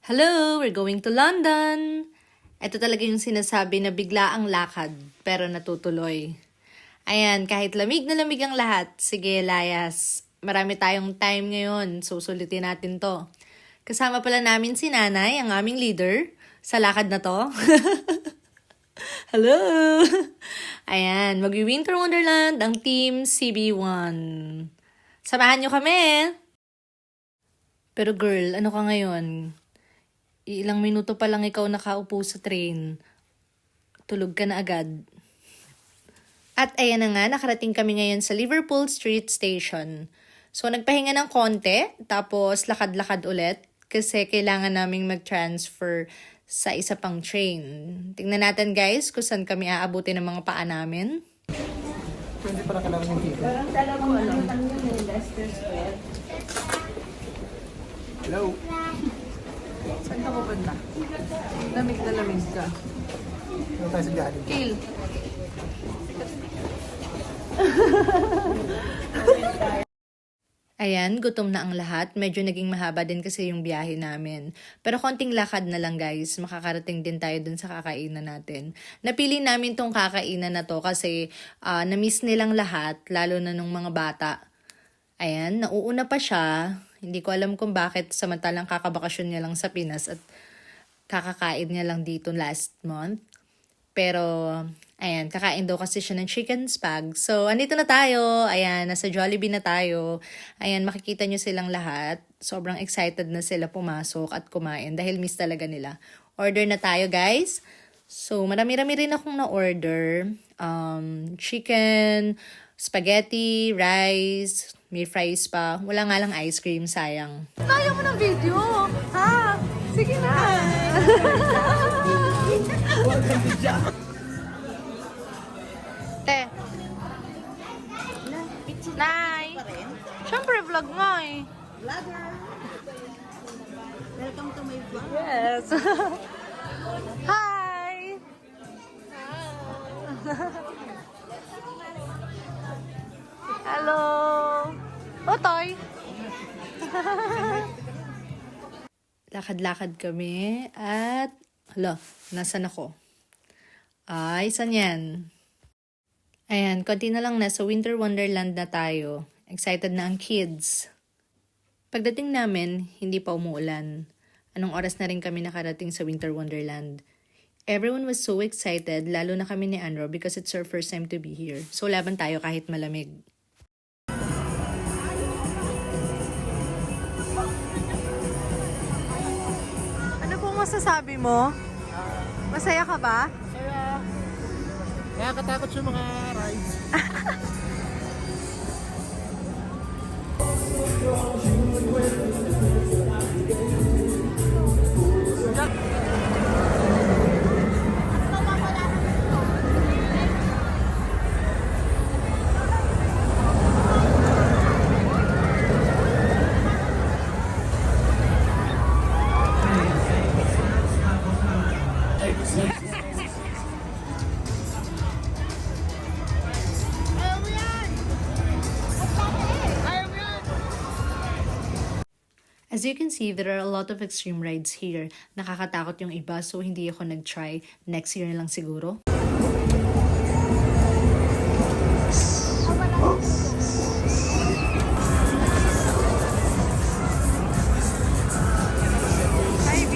Hello, we're going to London. Ito talaga yung sinasabi na bigla ang lakad, pero natutuloy. Ayan, kahit lamig na lamig ang lahat, sige layas. Marami tayong time ngayon, susulitin natin to. Kasama pala namin si Nanay, ang aming leader, sa lakad na to. Hello! Ayan, mag-Winter Wonderland ang Team CB1. Samahan nyo kami! Pero girl, ano ka ngayon? Ilang minuto pa lang ikaw nakaupo sa train. Tulog ka na agad. At ayan na nga, nakarating kami ngayon sa Liverpool Street Station. So nagpahinga ng konti, tapos lakad-lakad ulit kasi kailangan naming mag-transfer sa isa pang train. Tingnan natin guys kung saan kami aabutin ng mga paa namin. Hindi pala kailangan yung ticket. Parang talaga ko alam yung Leicester Square. Hello? Saan ka pupunta? Lamig na lamig ka. Ano tayo sa galing? Kill. Ayan, gutom na ang lahat. Medyo naging mahaba din kasi yung biyahe namin. Pero konting lakad na lang guys, makakarating din tayo dun sa kakainan natin. Napili namin tong kakainan na to kasi na-miss nilang lahat, lalo na nung mga bata. Ayan, nauuna pa siya. Hindi ko alam kung bakit samantalang kakabakasyon niya lang sa Pinas at kakakain niya lang dito last month. Pero, ayan, kakain daw kasi siya ng chicken spag. So, andito na tayo. Ayan, nasa Jollibee na tayo. Ayan, makikita nyo silang lahat. Sobrang excited na sila pumasok at kumain dahil miss talaga nila. Order na tayo, guys. So, marami-rami rin akong na-order. Chicken, spaghetti, rice, may fries pa. Wala nga lang ice cream, sayang. Kaya mo ng video! Ha? Sige na! Te. Nay. Siyempre, vlog nga eh. Vlogger! Welcome to my vlog. Yes. Hi. Hello. Otoy. Lakad-lakad kami at hala, nasan ako? Ay, saan yan? Ayan, konti na lang nasa Winter Wonderland na tayo. Excited na ang kids. Pagdating namin, hindi pa umuulan. Anong oras na rin kami nakarating sa Winter Wonderland. Everyone was so excited, lalo na kami ni Anro because it's our first time to be here. So laban tayo kahit malamig. Ano po masasabi mo? Masaya ka ba? Kaya, nakakatakot yung mga rides. As you can see, there are a lot of extreme rides here. Nakakatakot yung iba so hindi ako nag-try. Next year na lang siguro. Hi, B.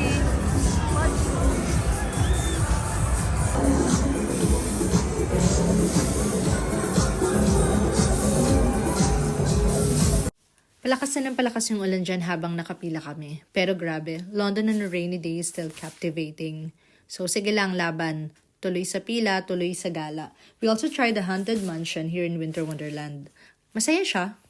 Palakas na ng palakas yung ulan dyan habang nakapila kami. Pero grabe, London on a rainy day is still captivating. So sige lang laban. Tuloy sa pila, tuloy sa gala. We also tried the Haunted Mansion here in Winter Wonderland. Masaya siya.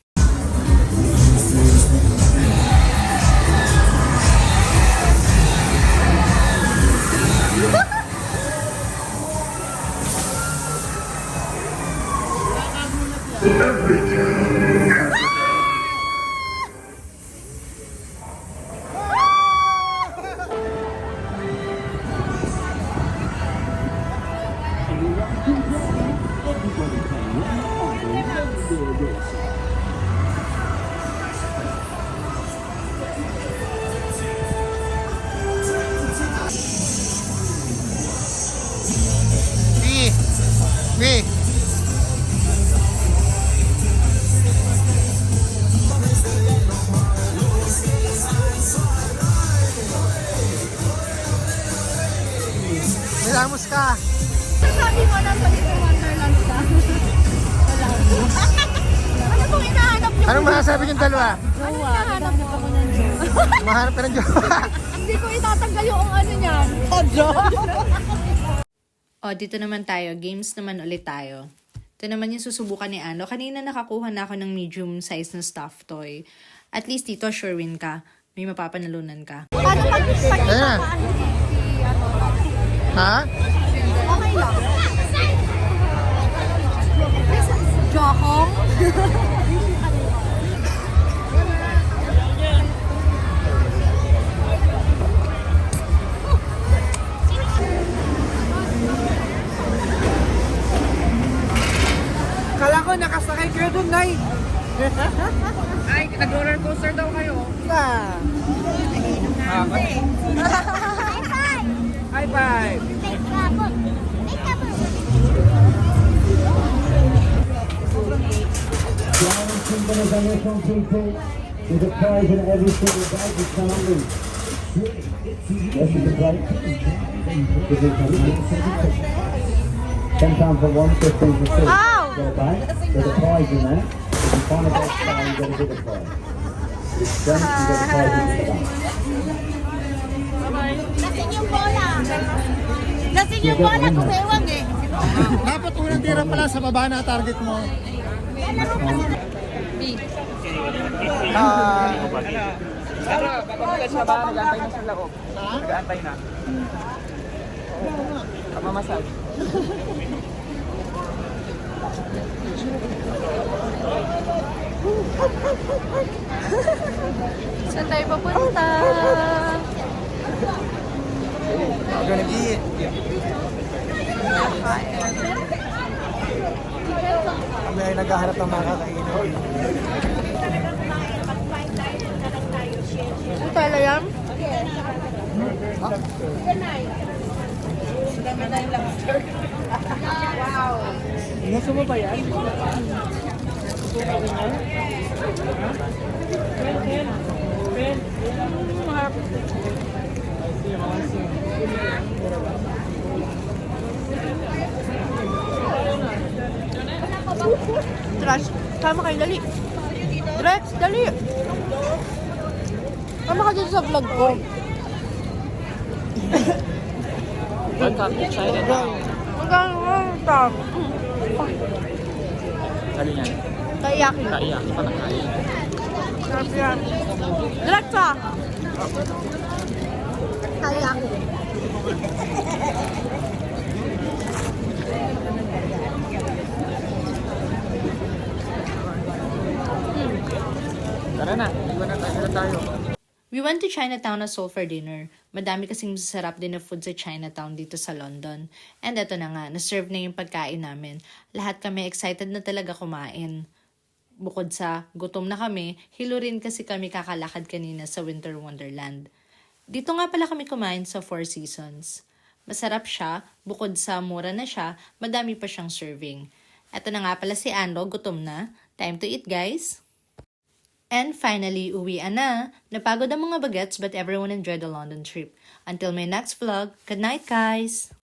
ka. Sabi mo na sa Little Wonderland ka. Wala. Ano pong hinahanap niyo? Anong masasabi niyong dalawa? Jowa. Hinahanap mo ako ng jowa. Mahanap ka ng jowa. Hindi ko itatanggal yung ano niyan. Oh, jowa. O, dito naman tayo. Games naman ulit tayo. Ito naman yung susubukan ni Ano. Kanina nakakuha na ako ng medium size na stuffed toy. At least dito, sure win ka. May mapapanalunan ka. Paano pag Ayan na. ano si ano? Ha? Okay lang. Jokong? Kala ko nakasakay kayo doon, Nay. Ay, nag-roller coaster daw kayo. High five! Flying symbols on this one, people. There's a prize in every single bag that's come on loose. Yes, it's a prize. This is £10 for one, 15 for two. Ow! Go back. There's a prize in there. If you find a best star, you get a bigger prize. It's done, you get a prize in the back. Lasing yung bola. Lasing yung bola, kumewang eh. Dapat unang tira pala sa baba na target mo. Pagkakas na ba? Nag-antay na sa loob. Nag-antay na. Kamamasag. Saan tayo papunta? Ako nag-iit. Kami ay naghahanap ng mga kakainin. Ang tala yan? Gusto mo ba yan? Trash. Tama kayo, dali. Drex, dali. Tama ka dito sa vlog ko. Welcome to Chinatown. Hanggang ito. Dali yan. Kaiyaki. Kaiyak pa na kain. Sarap yan. Drex ah. Kaiyaki. Tara na. Iwan na tayo. We went to Chinatown as Seoul for dinner. Madami kasing masarap din na food sa Chinatown dito sa London. And eto na nga, na-serve na yung pagkain namin. Lahat kami excited na talaga kumain. Bukod sa gutom na kami, hilo rin kasi kami kakalakad kanina sa Winter Wonderland. Dito nga pala kami kumain sa Four Seasons. Masarap siya, bukod sa mura na siya, madami pa siyang serving. Eto na nga pala si Anro, gutom na. Time to eat, guys! And finally, uwian na. Napagod ang mga bagets but everyone enjoyed the London trip. Until my next vlog, good night guys!